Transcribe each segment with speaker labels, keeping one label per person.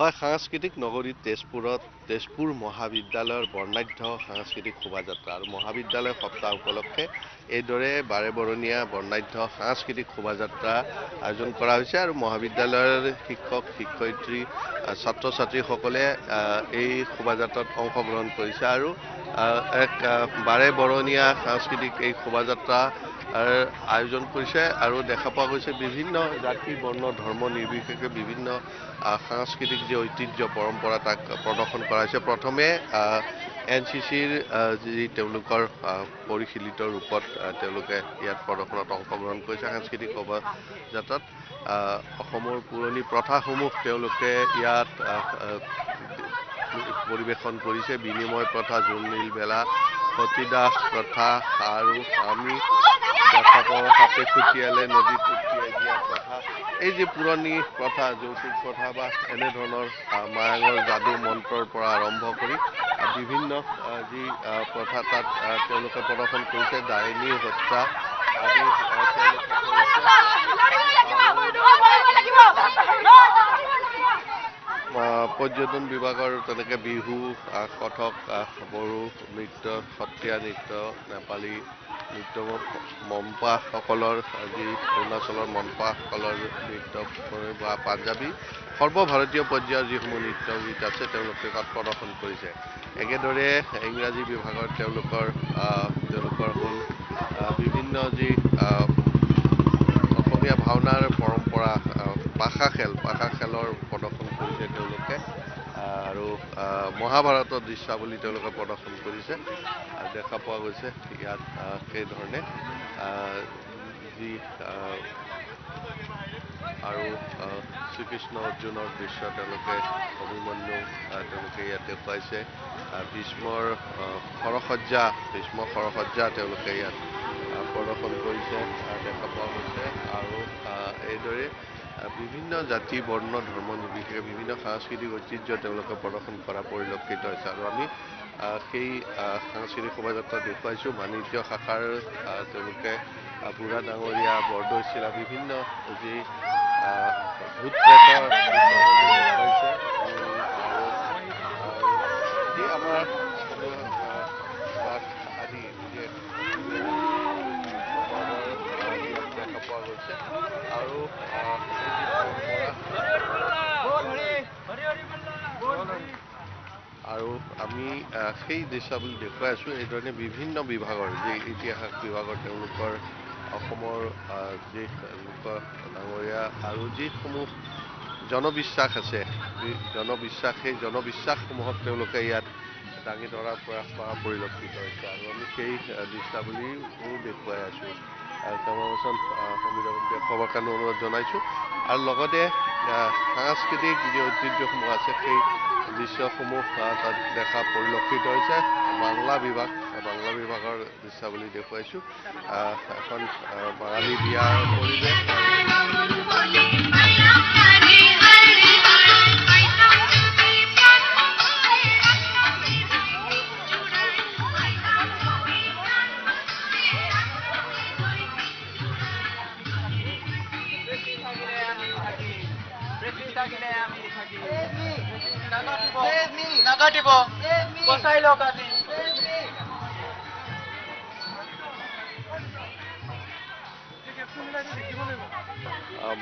Speaker 1: হয়, সাংস্কৃতিক নগৰী তেজপুৰ মহাবিদ্যালয়ৰ বৰ্ণাঢ্য সাংস্কৃতিক শোভাযাত্ৰা আৰু মহাবিদ্যালয় সপ্তাহ উপলক্ষে এইদৰে বাৰেবৰণীয়া বৰ্ণাঢ্য সাংস্কৃতিক শোভাযাত্ৰা আয়োজন কৰা হৈছে আৰু মহাবিদ্যালয়ৰ শিক্ষক শিক্ষয়িত্ৰী ছাত্ৰ ছাত্ৰীসকলে এই শোভাযাত্ৰাত অংশগ্ৰহণ কৰিছে আৰু এক বাৰেবৰণীয়া সাংস্কৃতিক এই শোভাযাত্ৰা আয়োজন কৰিছে আৰু দেখা পোৱা গৈছে বিভিন্ন জাতি বৰ্ণ ধৰ্ম নিৰ্বিশেষে বিভিন্ন সাংস্কৃতিক যে ঐতিহ্য পৰম্পৰা তাক প্ৰদৰ্শন কৰা হৈছে। প্ৰথমে NCCৰ যি তেওঁলোকৰ পৰিশীলিত ৰূপত তেওঁলোকে ইয়াত প্ৰদৰ্শনত অংশগ্ৰহণ কৰিছে। সাংস্কৃতিক শোভাযাত্ৰাত অসমৰ পুৰণি প্ৰথাসমূহ তেওঁলোকে ইয়াত পৰিৱেশন কৰিছে। বিনিময় প্ৰথা, জোনমিল বেলা, সতীদাহ প্ৰথা আৰু আমি দেখা পাওঁ সাপে খুটিয়ালে নদীত উটিয়াই দিয়া প্ৰথা। এই যে পুৰণি প্ৰথা, যৌতুক প্ৰথা বা এনেধৰণৰ মায়াঙৰ যাদু মন্ত্ৰৰ পৰা আৰম্ভ কৰি বিভিন্ন যি প্ৰথা তাত তেওঁলোকে প্ৰদৰ্শন কৰিছে। ডাইনী হত্যা আদি পৰ্যটন বিভাগৰ তেনেকে বিহু, কথক, বড়ো নৃত্য, সত্ৰীয়া নৃত্য, নেপালী নৃত্য, মনপাসকলৰ যি অৰুণাচলৰ মনপাসকলৰ নৃত্য বা পাঞ্জাবী সৰ্বভাৰতীয় পৰ্যায়ৰ যিসমূহ নৃত্য গীত আছে তেওঁলোকে তাত প্ৰদৰ্শন কৰিছে। একেদৰে ইংৰাজী বিভাগৰ তেওঁলোকৰ হ'ল বিভিন্ন যি অসমীয়া ভাওনাৰ পৰম্পৰা, পাশা খেলৰ প্ৰদৰ্শন কৰিছে তেওঁলোকে আৰু মহাভাৰতৰ দৃশ্যাৱলী তেওঁলোকে প্ৰদৰ্শন কৰিছে। দেখা পোৱা গৈছে ইয়াত সেইধৰণে যি আৰু শ্ৰীকৃষ্ণ অৰ্জুনৰ দৃশ্য তেওঁলোকে অভিমন্যু তেওঁলোকে ইয়াত দেখুৱাইছে। ভীষ্মৰ সৰসজ্জা তেওঁলোকে ইয়াত প্ৰদৰ্শন কৰিছে দেখা পোৱা গৈছে আৰু এইদৰে বিভিন্ন জাতি বৰ্ণ ধৰ্ম নিৰ্বিশেষে বিভিন্ন সাংস্কৃতিক ঐতিহ্য তেওঁলোকে প্ৰদৰ্শন কৰা পৰিলক্ষিত হৈছে আৰু আমি সেই সাংস্কৃতিক শোভাযাত্ৰা দেখুৱাইছোঁ। বাণিজ্য শাখাৰ তেওঁলোকে বুঢ়া ডাঙৰীয়া, বৰদৈ চিৰা বিভিন্ন যি ভূত প্ৰেতৰ দেখুৱাইছে যি আমাৰ আদি যে দেখা পোৱা গৈছে আৰু আমি সেই দৃশ্যাৱলী দেখুৱাই আছোঁ। এইধৰণে বিভিন্ন বিভাগৰ যি ইতিহাস বিভাগৰ তেওঁলোকৰ অসমৰ যি লোক ডাঙৰীয়া আৰু যিসমূহ জনবিশ্বাস আছে, সেই জনবিশ্বাসসমূহক তেওঁলোকে ইয়াত দাঙি ধৰাৰ প্ৰয়াস কৰা পৰিলক্ষিত হৈছে আৰু আমি সেই দৃশ্যাৱলীও দেখুৱাই আছোঁ। কেমেৰাপাৰ্চন সমীৰক দেখুৱাবৰ কাৰণে অনুৰোধ জনাইছোঁ আৰু লগতে সাংস্কৃতিক যি ঐতিহ্যসমূহ আছে সেই দৃশ্যসমূহ তাত দেখা পৰিলক্ষিত হৈছে। বাংলা বিভাগৰ দৃশ্যাৱলী দেখুৱাইছোঁ। এখন বাঙালী বিয়াৰ পৰিৱেশ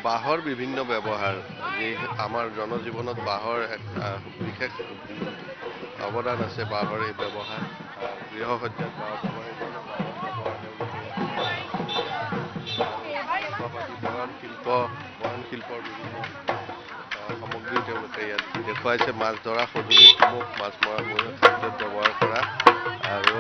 Speaker 1: বাঁহৰ বিভিন্ন ব্যৱহাৰ, যি আমাৰ জনজীৱনত বাঁহৰ এক বিশেষ অৱদান আছে। বাঁহৰ এই ব্যৱহাৰ গৃহসজ্জাত বাঁহৰ ব্যৱহাৰ, বয়ন শিল্পৰ বিভিন্ন সামগ্ৰী তেওঁলোকে ইয়াত দেখুৱাইছে। মাছ ধৰা সঁজুলিসমূহ, মাছ মৰা কাৰ্যত ব্যৱহাৰ কৰা আৰু